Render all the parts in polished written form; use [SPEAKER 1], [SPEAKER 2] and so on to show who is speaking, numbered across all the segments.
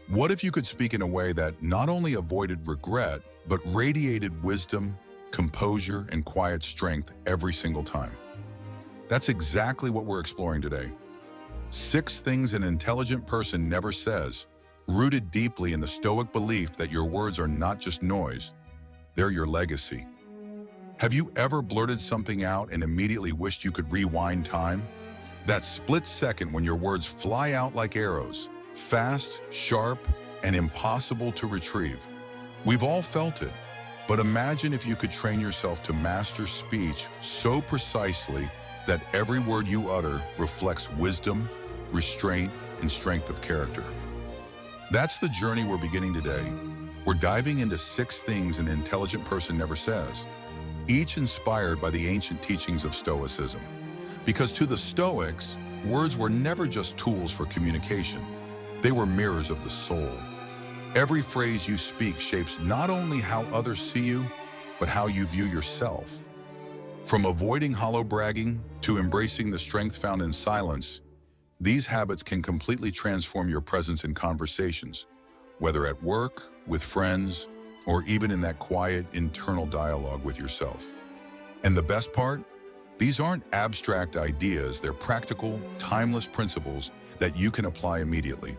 [SPEAKER 1] What if you could speak in a way that not only avoided regret, but radiated wisdom, composure, and quiet strength every single time? That's exactly what we're exploring today. 6 things an intelligent person never says, rooted deeply in the Stoic belief that your words are not just noise, they're your legacy. Have you ever blurted something out and immediately wished you could rewind time? That split second when your words fly out like arrows, fast, sharp, and impossible to retrieve. We've all felt it, but imagine if you could train yourself to master speech so precisely that every word you utter reflects wisdom, restraint, and strength of character. That's the journey we're beginning today. We're diving into 6 things an intelligent person never says, each inspired by the ancient teachings of Stoicism. Because to the Stoics, words were never just tools for communication. They were mirrors of the soul. Every phrase you speak shapes not only how others see you, but how you view yourself. From avoiding hollow bragging to embracing the strength found in silence, these habits can completely transform your presence in conversations, whether at work, with friends, or even in that quiet internal dialogue with yourself. And the best part? These aren't abstract ideas, they're practical, timeless principles that you can apply immediately.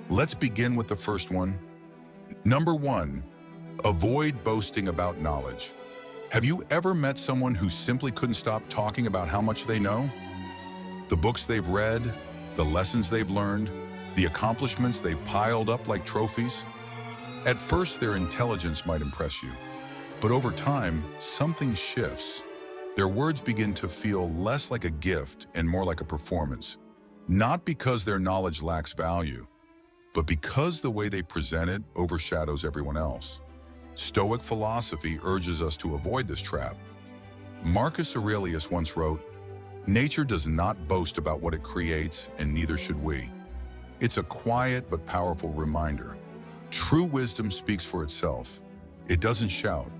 [SPEAKER 1] Let's begin with the first one. Number 1, avoid boasting about knowledge. Have you ever met someone who simply couldn't stop talking about how much they know? The books they've read, the lessons they've learned, the accomplishments they've piled up like trophies? At first, their intelligence might impress you, but over time, something shifts. Their words begin to feel less like a gift and more like a performance, not because their knowledge lacks value, but because the way they present it overshadows everyone else. Stoic philosophy urges us to avoid this trap. Marcus Aurelius once wrote, "Nature does not boast about what it creates, and neither should we." It's a quiet but powerful reminder. True wisdom speaks for itself. It doesn't shout.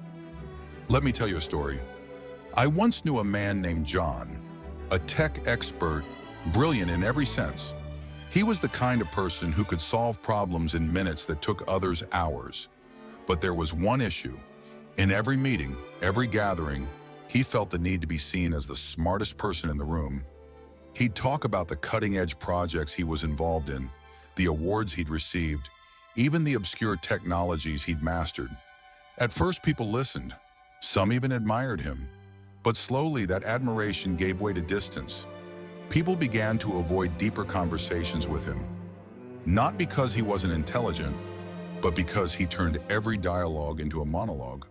[SPEAKER 1] Let me tell you a story. I once knew a man named John, a tech expert, brilliant in every sense. He was the kind of person who could solve problems in minutes that took others hours. But there was one issue. In every meeting, every gathering, he felt the need to be seen as the smartest person in the room. He'd talk about the cutting-edge projects he was involved in, the awards he'd received, even the obscure technologies he'd mastered. At first, people listened. Some even admired him. But slowly, that admiration gave way to distance. People began to avoid deeper conversations with him. Not because he wasn't intelligent, but because he turned every dialogue into a monologue.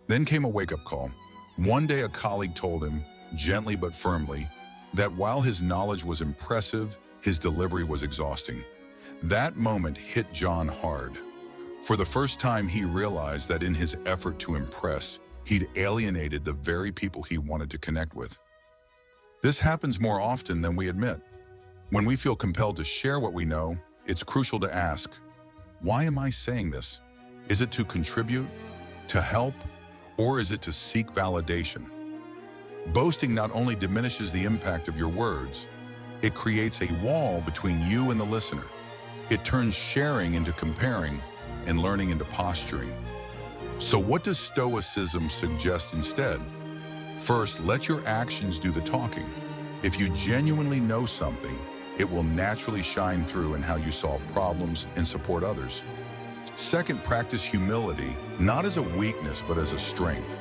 [SPEAKER 1] Then came a wake-up call. One day, a colleague told him, gently but firmly, that while his knowledge was impressive, his delivery was exhausting. That moment hit John hard. For the first time, he realized that in his effort to impress, he'd alienated the very people he wanted to connect with. This happens more often than we admit. When we feel compelled to share what we know, it's crucial to ask, why am I saying this? Is it to contribute, to help, or is it to seek validation? Boasting not only diminishes the impact of your words, it creates a wall between you and the listener. It turns sharing into comparing and learning into posturing. So what does Stoicism suggest instead? First, let your actions do the talking. If you genuinely know something, it will naturally shine through in how you solve problems and support others. Second, practice humility, not as a weakness, but as a strength.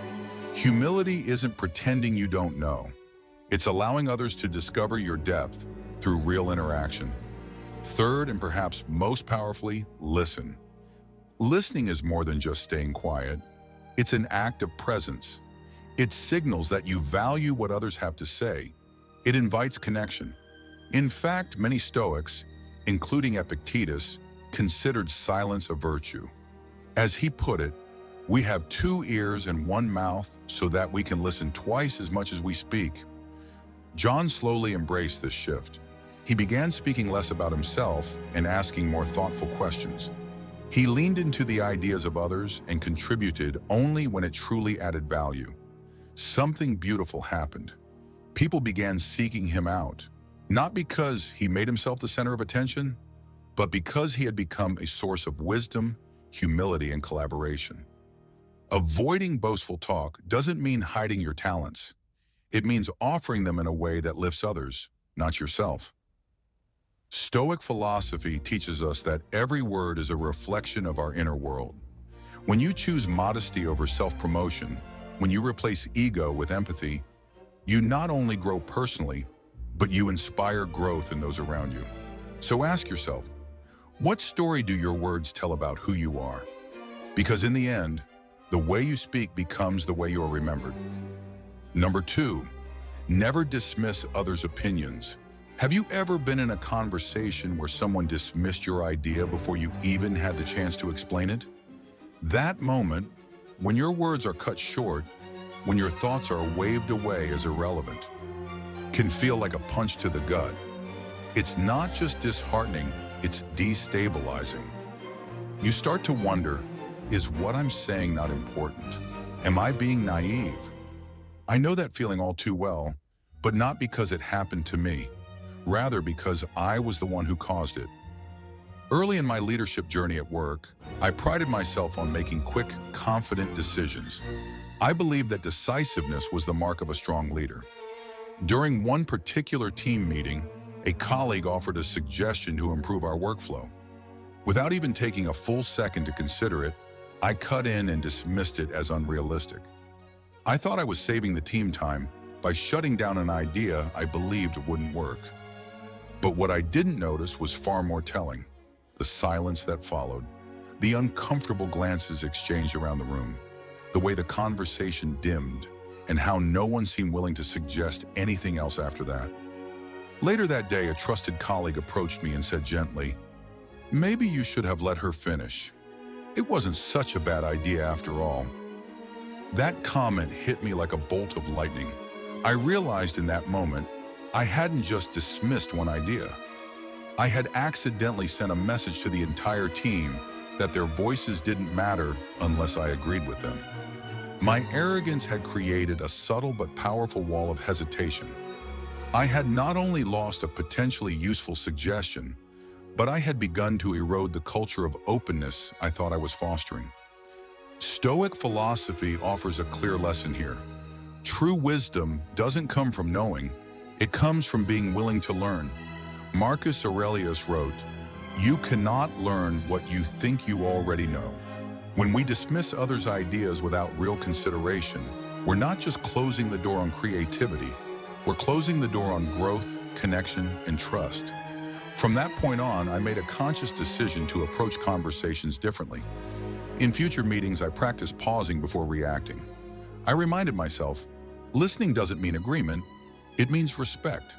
[SPEAKER 1] Humility isn't pretending you don't know. It's allowing others to discover your depth through real interaction. Third, and perhaps most powerfully, listen. Listening is more than just staying quiet. It's an act of presence. It signals that you value what others have to say. It invites connection. In fact, many Stoics, including Epictetus, considered silence a virtue. As he put it, we have 2 ears and 1 mouth so that we can listen twice as much as we speak. John slowly embraced this shift. He began speaking less about himself and asking more thoughtful questions. He leaned into the ideas of others and contributed only when it truly added value. Something beautiful happened. People began seeking him out, not because he made himself the center of attention, but because he had become a source of wisdom, humility, and collaboration. Avoiding boastful talk doesn't mean hiding your talents. It means offering them in a way that lifts others, not yourself. Stoic philosophy teaches us that every word is a reflection of our inner world. When you choose modesty over self-promotion, when you replace ego with empathy, you not only grow personally, but you inspire growth in those around you. So ask yourself, what story do your words tell about who you are? Because in the end, the way you speak becomes the way you are remembered. Number 2, never dismiss others' opinions. Have you ever been in a conversation where someone dismissed your idea before you even had the chance to explain it? That moment, when your words are cut short, when your thoughts are waved away as irrelevant, can feel like a punch to the gut. It's not just disheartening, it's destabilizing. You start to wonder, is what I'm saying not important? Am I being naive? I know that feeling all too well, but not because it happened to me, rather because I was the one who caused it. Early in my leadership journey at work, I prided myself on making quick, confident decisions. I believed that decisiveness was the mark of a strong leader. During one particular team meeting, a colleague offered a suggestion to improve our workflow. Without even taking a full second to consider it, I cut in and dismissed it as unrealistic. I thought I was saving the team time by shutting down an idea I believed wouldn't work. But what I didn't notice was far more telling: the silence that followed, the uncomfortable glances exchanged around the room, the way the conversation dimmed, and how no one seemed willing to suggest anything else after that. Later that day, a trusted colleague approached me and said gently, "Maybe you should have let her finish. It wasn't such a bad idea after all." That comment hit me like a bolt of lightning. I realized in that moment, I hadn't just dismissed one idea. I had accidentally sent a message to the entire team that their voices didn't matter unless I agreed with them. My arrogance had created a subtle but powerful wall of hesitation. I had not only lost a potentially useful suggestion, but I had begun to erode the culture of openness I thought I was fostering. Stoic philosophy offers a clear lesson here. True wisdom doesn't come from knowing, it comes from being willing to learn. Marcus Aurelius wrote, "You cannot learn what you think you already know." When we dismiss others' ideas without real consideration, we're not just closing the door on creativity, we're closing the door on growth, connection, and trust. From that point on, I made a conscious decision to approach conversations differently. In future meetings, I practiced pausing before reacting. I reminded myself, listening doesn't mean agreement, it means respect.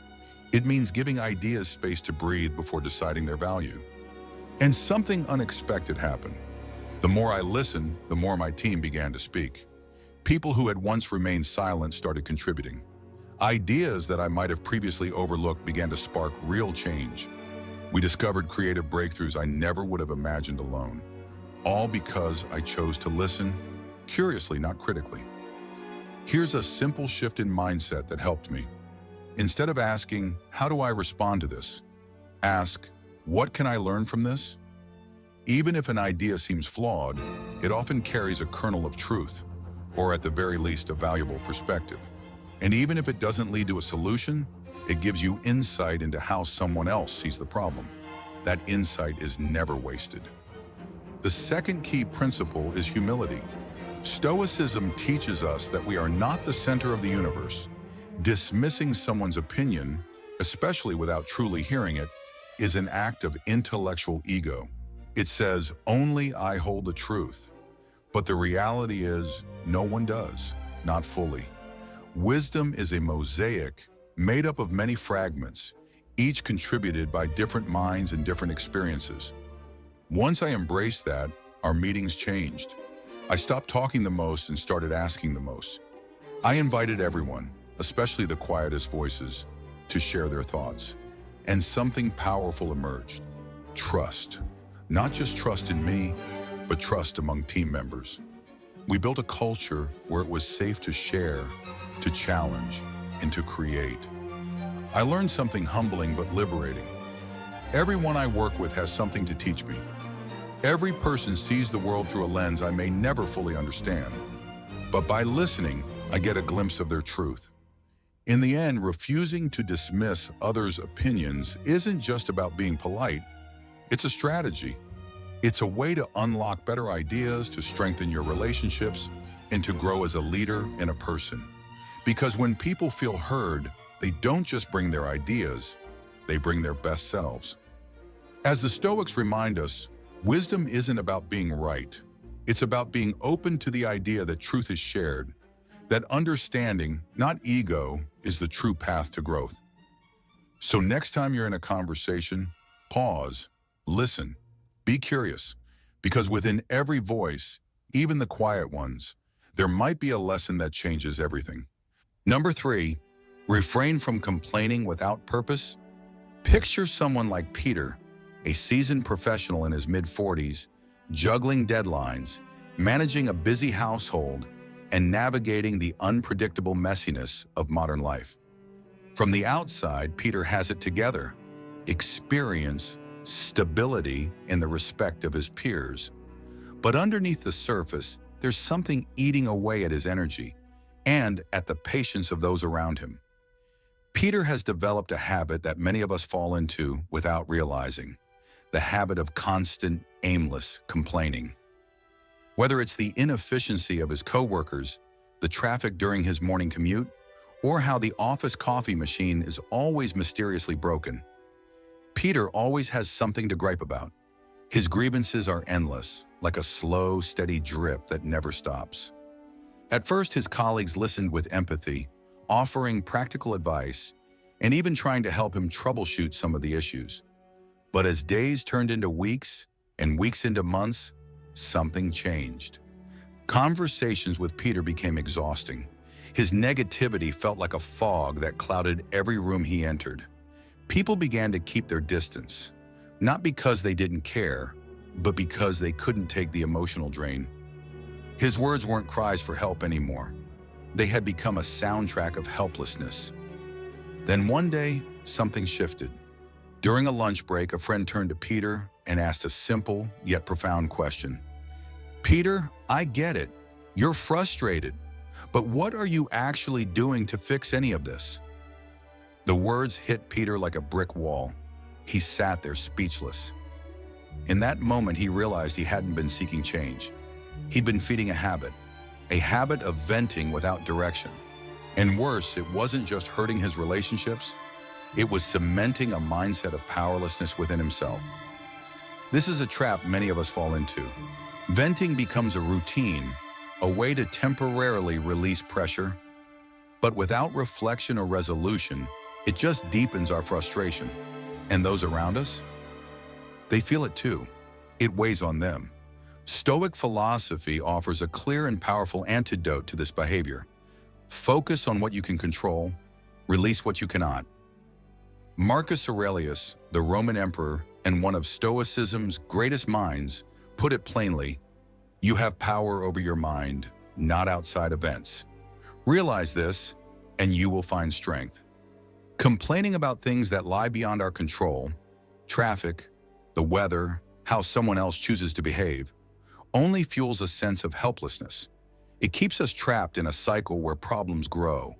[SPEAKER 1] It means giving ideas space to breathe before deciding their value. And something unexpected happened. The more I listened, the more my team began to speak. People who had once remained silent started contributing. Ideas that I might have previously overlooked began to spark real change. We discovered creative breakthroughs I never would have imagined alone. All because I chose to listen, curiously, not critically. Here's a simple shift in mindset that helped me. Instead of asking, "How do I respond to this?" ask, "What can I learn from this?" Even if an idea seems flawed, it often carries a kernel of truth, or at the very least, a valuable perspective. And even if it doesn't lead to a solution, it gives you insight into how someone else sees the problem. That insight is never wasted. The second key principle is humility. Stoicism teaches us that we are not the center of the universe. Dismissing someone's opinion, especially without truly hearing it, is an act of intellectual ego. It says, "Only I hold the truth." But the reality is, no one does, not fully. Wisdom is a mosaic made up of many fragments, each contributed by different minds and different experiences. Once I embraced that, our meetings changed. I stopped talking the most and started asking the most. I invited everyone, especially the quietest voices, to share their thoughts. And something powerful emerged: trust. Not just trust in me, but trust among team members. We built a culture where it was safe to share, to challenge, and to create. I learned something humbling but liberating. Everyone I work with has something to teach me. Every person sees the world through a lens I may never fully understand. But by listening, I get a glimpse of their truth. In the end, refusing to dismiss others' opinions isn't just about being polite. It's a strategy. It's a way to unlock better ideas, to strengthen your relationships, and to grow as a leader and a person. Because when people feel heard, they don't just bring their ideas, they bring their best selves. As the Stoics remind us, wisdom isn't about being right. It's about being open to the idea that truth is shared, that understanding, not ego, is the true path to growth. So next time you're in a conversation, pause, listen, be curious, because within every voice, even the quiet ones, there might be a lesson that changes everything. Number 3, refrain from complaining without purpose. Picture someone like Peter, a seasoned professional in his mid-40s, juggling deadlines, managing a busy household, and navigating the unpredictable messiness of modern life. From the outside, Peter has it together: experience, stability, and the respect of his peers. But underneath the surface, there's something eating away at his energy and at the patience of those around him. Peter has developed a habit that many of us fall into without realizing: the habit of constant, aimless complaining. Whether it's the inefficiency of his coworkers, the traffic during his morning commute, or how the office coffee machine is always mysteriously broken, Peter always has something to gripe about. His grievances are endless, like a slow, steady drip that never stops. At first, his colleagues listened with empathy, offering practical advice, and even trying to help him troubleshoot some of the issues. But as days turned into weeks, and weeks into months, something changed. Conversations with Peter became exhausting. His negativity felt like a fog that clouded every room he entered. People began to keep their distance, not because they didn't care, but because they couldn't take the emotional drain. His words weren't cries for help anymore. They had become a soundtrack of helplessness. Then one day, something shifted. During a lunch break, a friend turned to Peter and asked a simple yet profound question. "Peter, I get it. You're frustrated. But what are you actually doing to fix any of this?" The words hit Peter like a brick wall. He sat there speechless. In that moment, he realized he hadn't been seeking change. He'd been feeding a habit of venting without direction. And worse, it wasn't just hurting his relationships, it was cementing a mindset of powerlessness within himself. This is a trap many of us fall into. Venting becomes a routine, a way to temporarily release pressure, but without reflection or resolution, it just deepens our frustration. And those around us? They feel it too. It weighs on them. Stoic philosophy offers a clear and powerful antidote to this behavior. Focus on what you can control, release what you cannot. Marcus Aurelius, the Roman emperor and one of Stoicism's greatest minds, put it plainly: you have power over your mind, not outside events. Realize this, and you will find strength. Complaining about things that lie beyond our control, traffic, the weather, how someone else chooses to behave, only fuels a sense of helplessness. It keeps us trapped in a cycle where problems grow,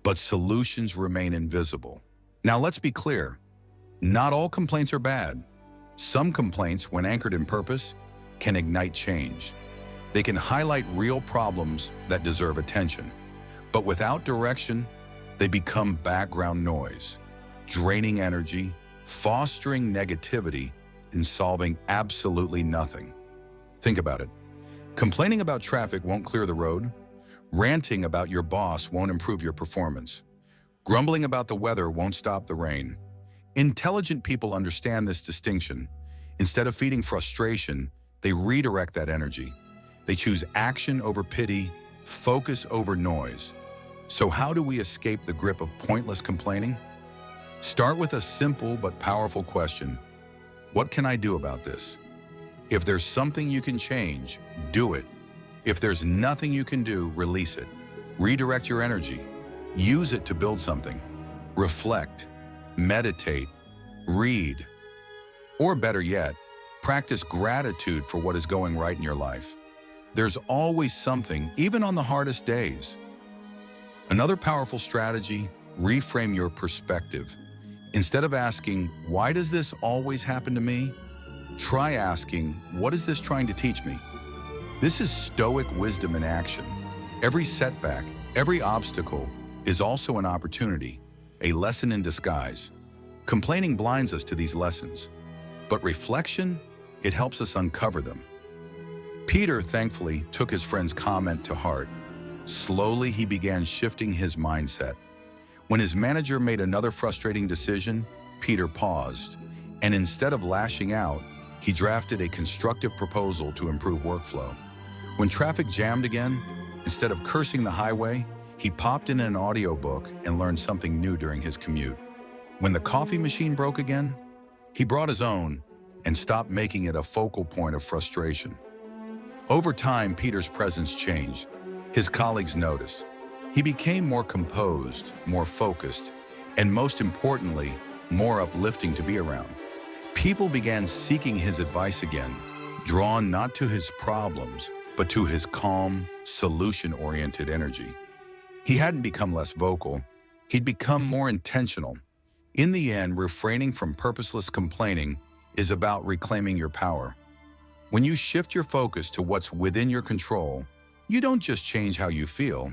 [SPEAKER 1] but solutions remain invisible. Now let's be clear, not all complaints are bad. Some complaints, when anchored in purpose, can ignite change. They can highlight real problems that deserve attention. But without direction, they become background noise, draining energy, fostering negativity, and solving absolutely nothing. Think about it. Complaining about traffic won't clear the road. Ranting about your boss won't improve your performance. Grumbling about the weather won't stop the rain. Intelligent people understand this distinction. Instead of feeding frustration, they redirect that energy. They choose action over pity, focus over noise. So how do we escape the grip of pointless complaining? Start with a simple but powerful question. What can I do about this? If there's something you can change, do it. If there's nothing you can do, release it. Redirect your energy. Use it to build something. Reflect, meditate, read, Or better yet, practice gratitude for what is going right in your life. There's always something, even on the hardest days. Another powerful strategy, reframe your perspective. Instead of asking, why does this always happen to me? Try asking, what is this trying to teach me? This is Stoic wisdom in action. Every setback, every obstacle is also an opportunity, a lesson in disguise. Complaining blinds us to these lessons, but reflection, it helps us uncover them. Peter, thankfully, took his friend's comment to heart. Slowly, he began shifting his mindset. When his manager made another frustrating decision, Peter paused, and instead of lashing out, he drafted a constructive proposal to improve workflow. When traffic jammed again, instead of cursing the highway, he popped in an audiobook and learned something new during his commute. When the coffee machine broke again, he brought his own and stopped making it a focal point of frustration. Over time, Peter's presence changed. His colleagues noticed. He became more composed, more focused, and most importantly, more uplifting to be around. People began seeking his advice again, drawn not to his problems, but to his calm, solution-oriented energy. He hadn't become less vocal, he'd become more intentional. In the end, refraining from purposeless complaining is about reclaiming your power. When you shift your focus to what's within your control, you don't just change how you feel,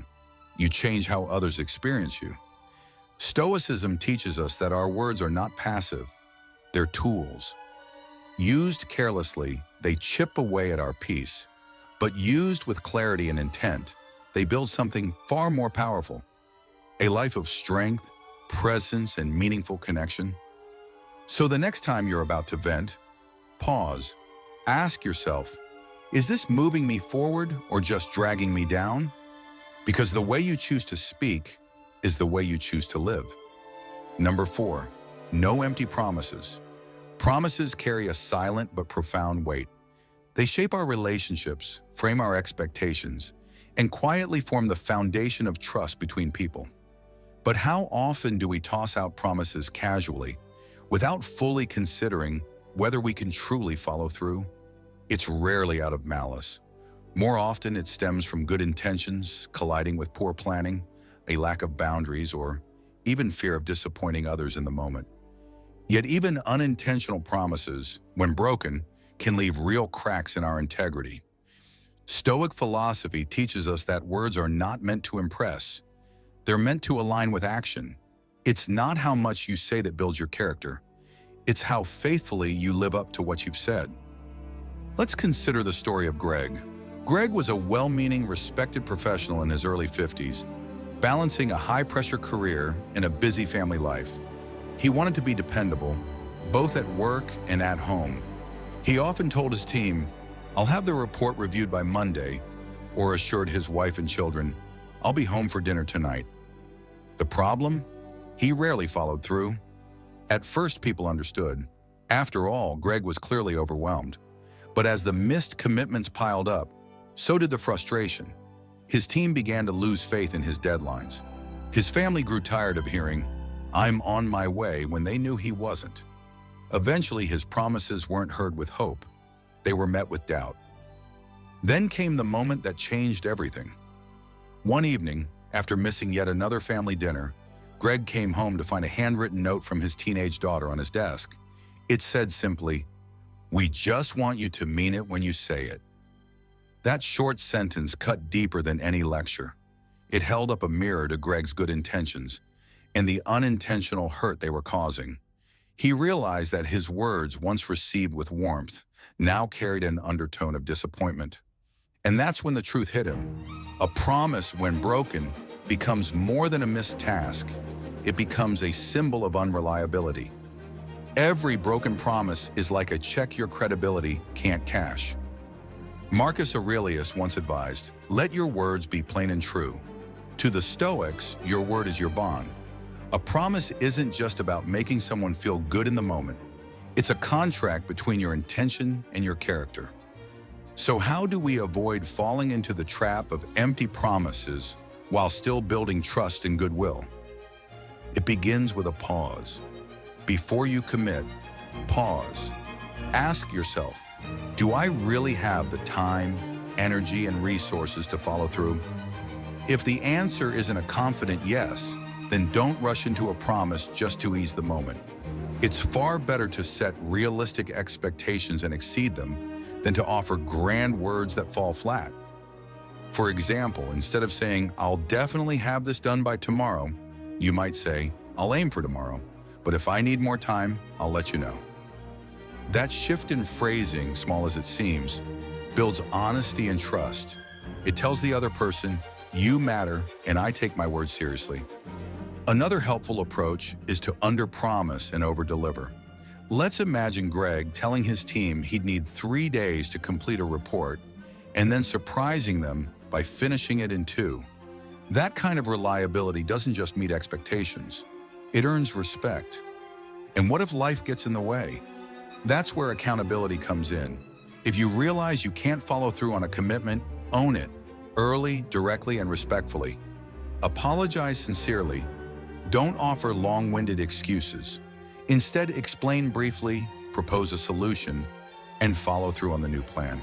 [SPEAKER 1] you change how others experience you. Stoicism teaches us that our words are not passive, they're tools. Used carelessly, they chip away at our peace. But used with clarity and intent, they build something far more powerful. A life of strength, presence, and meaningful connection. So the next time you're about to vent, pause. Ask yourself, is this moving me forward or just dragging me down? Because the way you choose to speak is the way you choose to live. Number 4, no empty promises. Promises carry a silent but profound weight. They shape our relationships, frame our expectations, and quietly form the foundation of trust between people. But how often do we toss out promises casually, without fully considering whether we can truly follow through? It's rarely out of malice. More often, it stems from good intentions colliding with poor planning, a lack of boundaries, or even fear of disappointing others in the moment. Yet even unintentional promises, when broken, can leave real cracks in our integrity. Stoic philosophy teaches us that words are not meant to impress. They're meant to align with action. It's not how much you say that builds your character. It's how faithfully you live up to what you've said. Let's consider the story of Greg. Greg was a well-meaning, respected professional in his early 50s, balancing a high-pressure career and a busy family life. He wanted to be dependable, both at work and at home. He often told his team, "I'll have the report reviewed by Monday," or assured his wife and children, "I'll be home for dinner tonight." The problem? He rarely followed through. At first, people understood. After all, Greg was clearly overwhelmed. But as the missed commitments piled up, so did the frustration. His team began to lose faith in his deadlines. His family grew tired of hearing, "I'm on my way," when they knew he wasn't. Eventually, his promises weren't heard with hope. They were met with doubt. Then came the moment that changed everything. One evening, after missing yet another family dinner, Greg came home to find a handwritten note from his teenage daughter on his desk. It said simply, "We just want you to mean it when you say it." That short sentence cut deeper than any lecture. It held up a mirror to Greg's good intentions and the unintentional hurt they were causing. He realized that his words, once received with warmth, now carried an undertone of disappointment. And that's when the truth hit him. A promise, when broken, becomes more than a missed task. It becomes a symbol of unreliability. Every broken promise is like a check your credibility can't cash. Marcus Aurelius once advised, "Let your words be plain and true." To the Stoics, your word is your bond. A promise isn't just about making someone feel good in the moment. It's a contract between your intention and your character. So how do we avoid falling into the trap of empty promises while still building trust and goodwill? It begins with a pause. Before you commit, pause. Ask yourself, do I really have the time, energy, and resources to follow through? If the answer isn't a confident yes, then don't rush into a promise just to ease the moment. It's far better to set realistic expectations and exceed them than to offer grand words that fall flat. For example, instead of saying, "I'll definitely have this done by tomorrow," you might say, "I'll aim for tomorrow, but if I need more time, I'll let you know." That shift in phrasing, small as it seems, builds honesty and trust. It tells the other person, "You matter, and I take my word seriously." Another helpful approach is to under-promise and over-deliver. Let's imagine Greg telling his team he'd need 3 days to complete a report and then surprising them by finishing it in 2. That kind of reliability doesn't just meet expectations, it earns respect. And what if life gets in the way? That's where accountability comes in. If you realize you can't follow through on a commitment, own it, early, directly, and respectfully. Apologize sincerely. Don't offer long-winded excuses. Instead, explain briefly, propose a solution, and follow through on the new plan.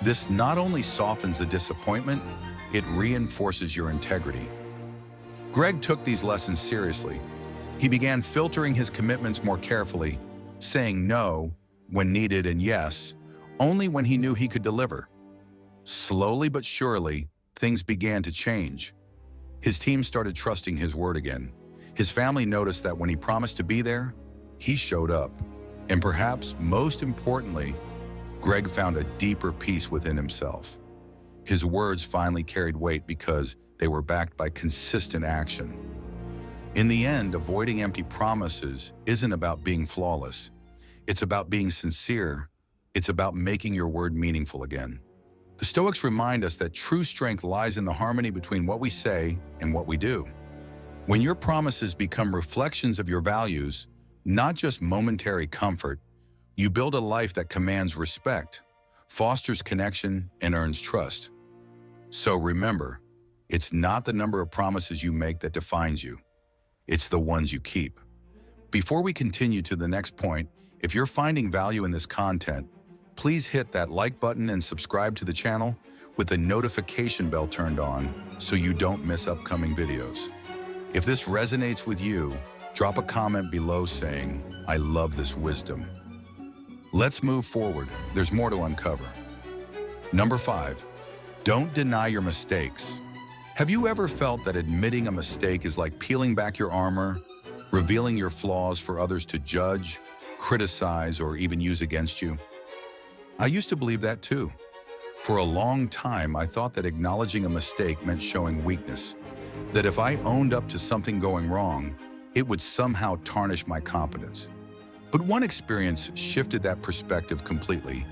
[SPEAKER 1] This not only softens the disappointment, it reinforces your integrity. Greg took these lessons seriously. He began filtering his commitments more carefully, saying no when needed and yes only when he knew he could deliver. Slowly but surely, things began to change. His team started trusting his word again. His family noticed that when he promised to be there, he showed up. And perhaps most importantly, Greg found a deeper peace within himself. His words finally carried weight because they were backed by consistent action. In the end, avoiding empty promises isn't about being flawless. It's about being sincere. It's about making your word meaningful again. The Stoics remind us that true strength lies in the harmony between what we say and what we do. When your promises become reflections of your values, not just momentary comfort, you build a life that commands respect, fosters connection, and earns trust. So remember, it's not the number of promises you make that defines you. It's the ones you keep. Before we continue to the next point, if you're finding value in this content, please hit that like button and subscribe to the channel with the notification bell turned on so you don't miss upcoming videos. If this resonates with you, drop a comment below saying, "I love this wisdom." Let's move forward. There's more to uncover. Number 5, don't deny your mistakes. Have you ever felt that admitting a mistake is like peeling back your armor, revealing your flaws for others to judge, criticize, or even use against you? I used to believe that too. For a long time, I thought that acknowledging a mistake meant showing weakness, that if I owned up to something going wrong, it would somehow tarnish my competence. But one experience shifted that perspective completely,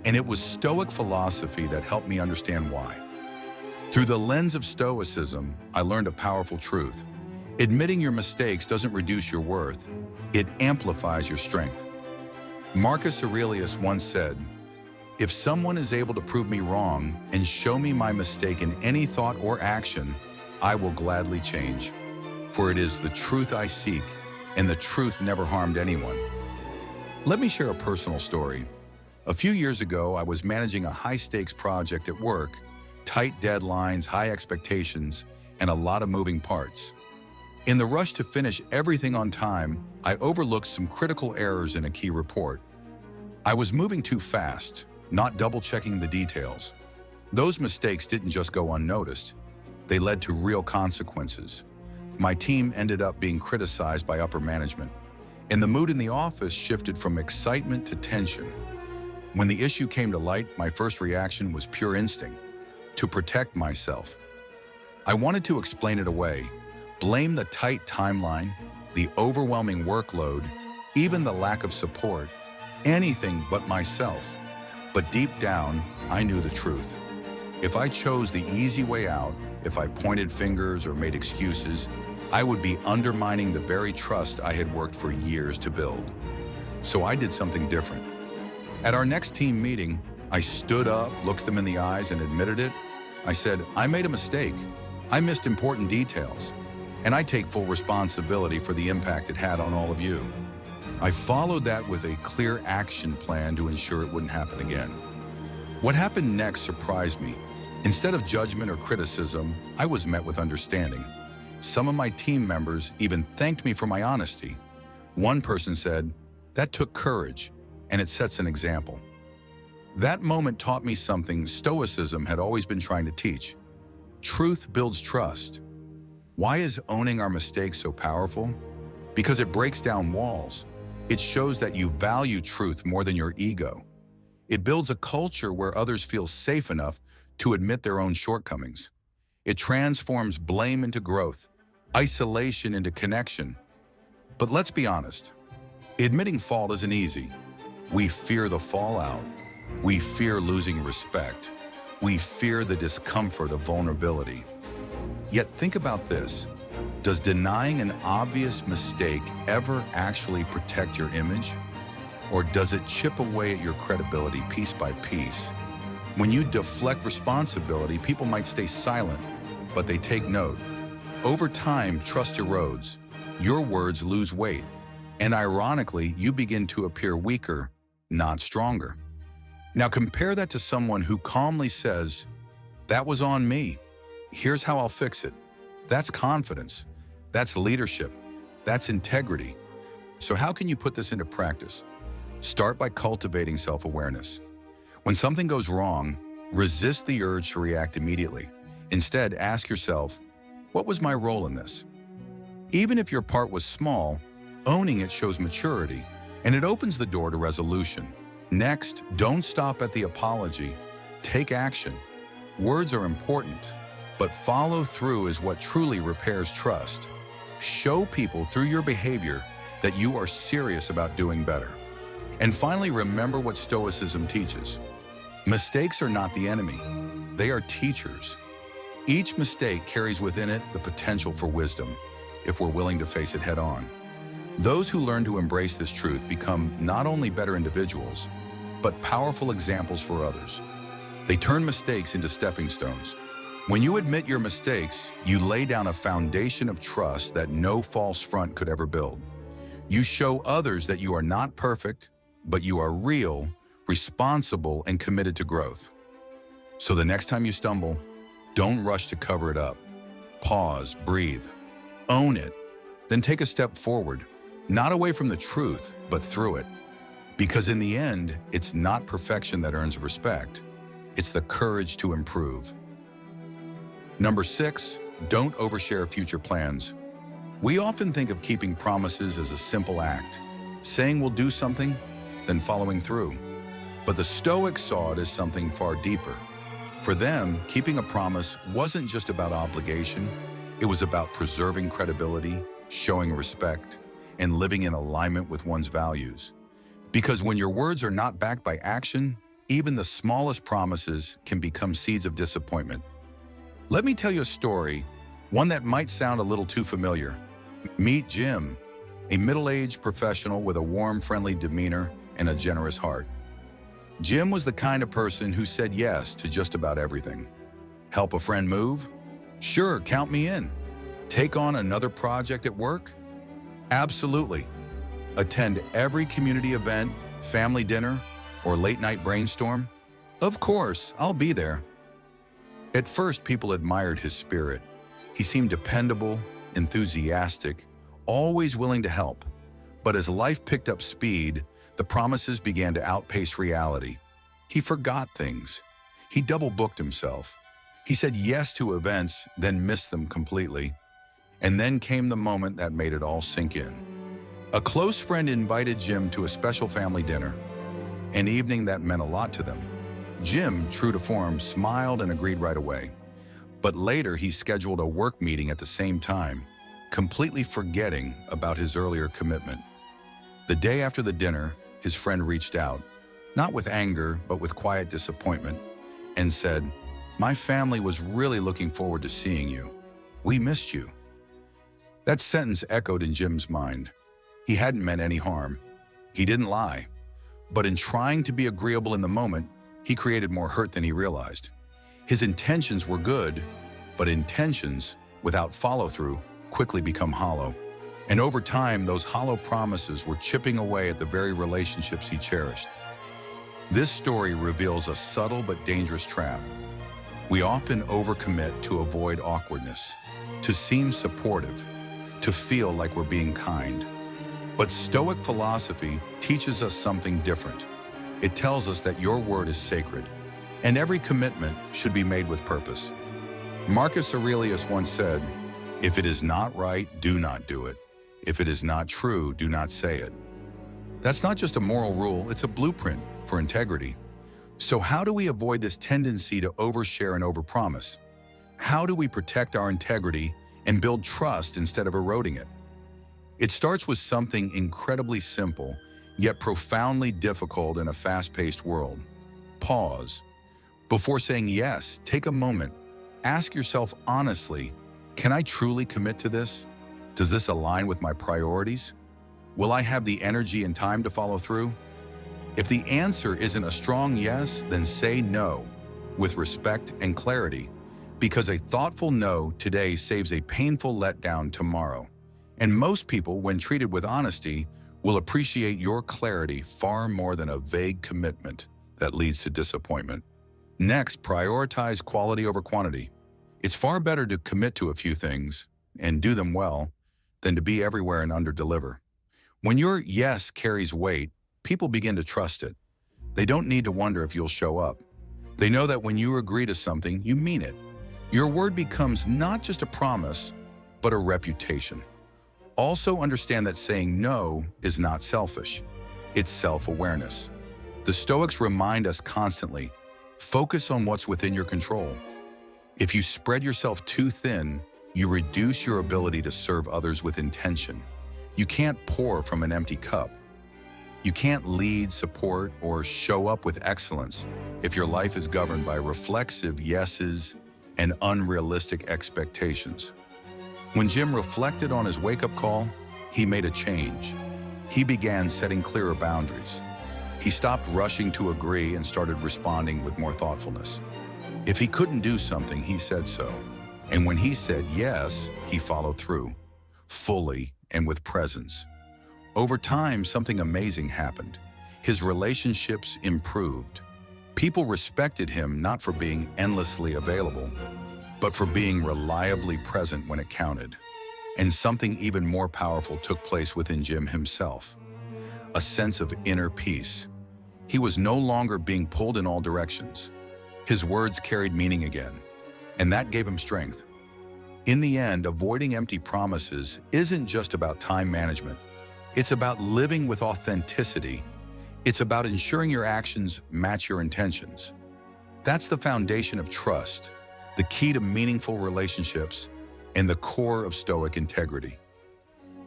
[SPEAKER 1] and it was Stoic philosophy that helped me understand why. Through the lens of Stoicism, I learned a powerful truth. Admitting your mistakes doesn't reduce your worth, it amplifies your strength. Marcus Aurelius once said, "If someone is able to prove me wrong and show me my mistake in any thought or action, I will gladly change. For it is the truth I seek, and the truth never harmed anyone." Let me share a personal story. A few years ago, I was managing a high-stakes project at work, tight deadlines, high expectations, and a lot of moving parts. In the rush to finish everything on time, I overlooked some critical errors in a key report. I was moving too fast, not double-checking the details. Those mistakes didn't just go unnoticed. They led to real consequences. My team ended up being criticized by upper management, and the mood in the office shifted from excitement to tension. When the issue came to light, my first reaction was pure instinct, to protect myself. I wanted to explain it away, blame the tight timeline, the overwhelming workload, even the lack of support, anything but myself. But deep down, I knew the truth. If I chose the easy way out, if I pointed fingers or made excuses, I would be undermining the very trust I had worked for years to build. So I did something different. At our next team meeting, I stood up, looked them in the eyes, and admitted it. I said, "I made a mistake. I missed important details, and I take full responsibility for the impact it had on all of you." I followed that with a clear action plan to ensure it wouldn't happen again. What happened next surprised me. Instead of judgment or criticism, I was met with understanding. Some of my team members even thanked me for my honesty. One person said, "That took courage, and it sets an example." That moment taught me something Stoicism had always been trying to teach. Truth builds trust. Why is owning our mistakes so powerful? Because it breaks down walls. It shows that you value truth more than your ego. It builds a culture where others feel safe enough to admit their own shortcomings. It transforms blame into growth, isolation into connection. But let's be honest, admitting fault isn't easy. We fear the fallout. We fear losing respect. We fear the discomfort of vulnerability. Yet think about this. Does denying an obvious mistake ever actually protect your image? Or does it chip away at your credibility piece by piece? When you deflect responsibility, people might stay silent, but they take note. Over time, trust erodes. Your words lose weight. And ironically, you begin to appear weaker, not stronger. Now compare that to someone who calmly says, "That was on me. Here's how I'll fix it." That's confidence. That's leadership. That's integrity. So how can you put this into practice? Start by cultivating self-awareness. When something goes wrong, resist the urge to react immediately. Instead, ask yourself, what was my role in this? Even if your part was small, owning it shows maturity, and it opens the door to resolution. Next, don't stop at the apology. Take action. Words are important, but follow through is what truly repairs trust. Show people through your behavior that you are serious about doing better. And finally, remember what Stoicism teaches. Mistakes are not the enemy. They are teachers. Each mistake carries within it the potential for wisdom, if we're willing to face it head on. Those who learn to embrace this truth become not only better individuals, but powerful examples for others. They turn mistakes into stepping stones. When you admit your mistakes, you lay down a foundation of trust that no false front could ever build. You show others that you are not perfect, but you are real, responsible, and committed to growth. So the next time you stumble, don't rush to cover it up. Pause, breathe, own it, then take a step forward, not away from the truth, but through it. Because in the end, it's not perfection that earns respect. It's the courage to improve. Number 6, don't overshare future plans. We often think of keeping promises as a simple act, saying we'll do something, then following through. But the Stoics saw it as something far deeper. For them, keeping a promise wasn't just about obligation, it was about preserving credibility, showing respect, and living in alignment with one's values. Because when your words are not backed by action, even the smallest promises can become seeds of disappointment. Let me tell you a story, one that might sound a little too familiar. Meet Jim, a middle-aged professional with a warm, friendly demeanor and a generous heart. Jim was the kind of person who said yes to just about everything. Help a friend move? Sure, count me in. Take on another project at work? Absolutely. Attend every community event, family dinner, or late-night brainstorm? Of course, I'll be there. At first, people admired his spirit. He seemed dependable, enthusiastic, always willing to help. But as life picked up speed, the promises began to outpace reality. He forgot things. He double-booked himself. He said yes to events, then missed them completely. And then came the moment that made it all sink in. A close friend invited Jim to a special family dinner, an evening that meant a lot to them. Jim, true to form, smiled and agreed right away. But later, he scheduled a work meeting at the same time, completely forgetting about his earlier commitment. The day after the dinner, his friend reached out, not with anger, but with quiet disappointment, and said, "My family was really looking forward to seeing you. We missed you." That sentence echoed in Jim's mind. He hadn't meant any harm. He didn't lie. But in trying to be agreeable in the moment, he created more hurt than he realized. His intentions were good, but intentions without follow-through quickly become hollow. And over time, those hollow promises were chipping away at the very relationships he cherished. This story reveals a subtle but dangerous trap. We often overcommit to avoid awkwardness, to seem supportive, to feel like we're being kind. But Stoic philosophy teaches us something different. It tells us that your word is sacred, and every commitment should be made with purpose. Marcus Aurelius once said, "If it is not right, do not do it. If it is not true, do not say it." That's not just a moral rule, it's a blueprint for integrity. So how do we avoid this tendency to overshare and overpromise? How do we protect our integrity and build trust instead of eroding it? It starts with something incredibly simple, yet profoundly difficult in a fast-paced world. Pause. Before saying yes, take a moment. Ask yourself honestly, can I truly commit to this? Does this align with my priorities? Will I have the energy and time to follow through? If the answer isn't a strong yes, then say no, with respect and clarity, because a thoughtful no today saves a painful letdown tomorrow. And most people, when treated with honesty, will appreciate your clarity far more than a vague commitment that leads to disappointment. Next, prioritize quality over quantity. It's far better to commit to a few things and do them well than to be everywhere and underdeliver. When your yes carries weight, people begin to trust it. They don't need to wonder if you'll show up. They know that when you agree to something, you mean it. Your word becomes not just a promise, but a reputation. Also understand that saying no is not selfish. It's self-awareness. The Stoics remind us constantly, focus on what's within your control. If you spread yourself too thin, you reduce your ability to serve others with intention. You can't pour from an empty cup. You can't lead, support, or show up with excellence if your life is governed by reflexive yeses and unrealistic expectations. When Jim reflected on his wake-up call, he made a change. He began setting clearer boundaries. He stopped rushing to agree and started responding with more thoughtfulness. If he couldn't do something, he said so. And when he said yes, he followed through, fully and with presence. Over time, something amazing happened. His relationships improved. People respected him not for being endlessly available, but for being reliably present when it counted. And something even more powerful took place within Jim himself, a sense of inner peace. He was no longer being pulled in all directions. His words carried meaning again, and that gave him strength. In the end, avoiding empty promises isn't just about time management. It's about living with authenticity. It's about ensuring your actions match your intentions. That's the foundation of trust, the key to meaningful relationships, and the core of Stoic integrity.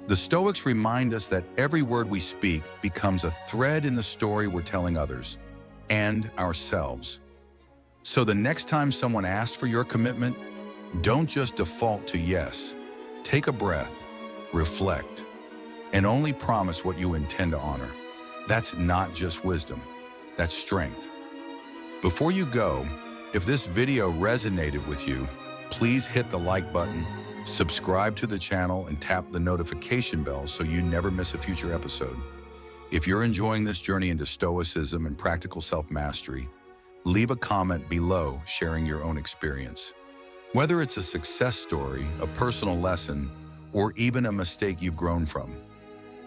[SPEAKER 1] The Stoics remind us that every word we speak becomes a thread in the story we're telling others and ourselves. So the next time someone asks for your commitment, don't just default to yes. Take a breath, reflect, and only promise what you intend to honor. That's not just wisdom, that's strength. Before you go, if this video resonated with you, please hit the like button, subscribe to the channel, and tap the notification bell so you never miss a future episode. If you're enjoying this journey into Stoicism and practical self-mastery, leave a comment below sharing your own experience. Whether it's a success story, a personal lesson, or even a mistake you've grown from.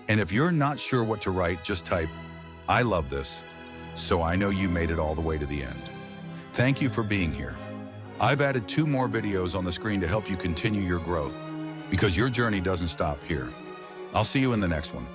[SPEAKER 1] And if you're not sure what to write, just type, "I love this," so I know you made it all the way to the end. Thank you for being here. I've added 2 more videos on the screen to help you continue your growth, because your journey doesn't stop here. I'll see you in the next one.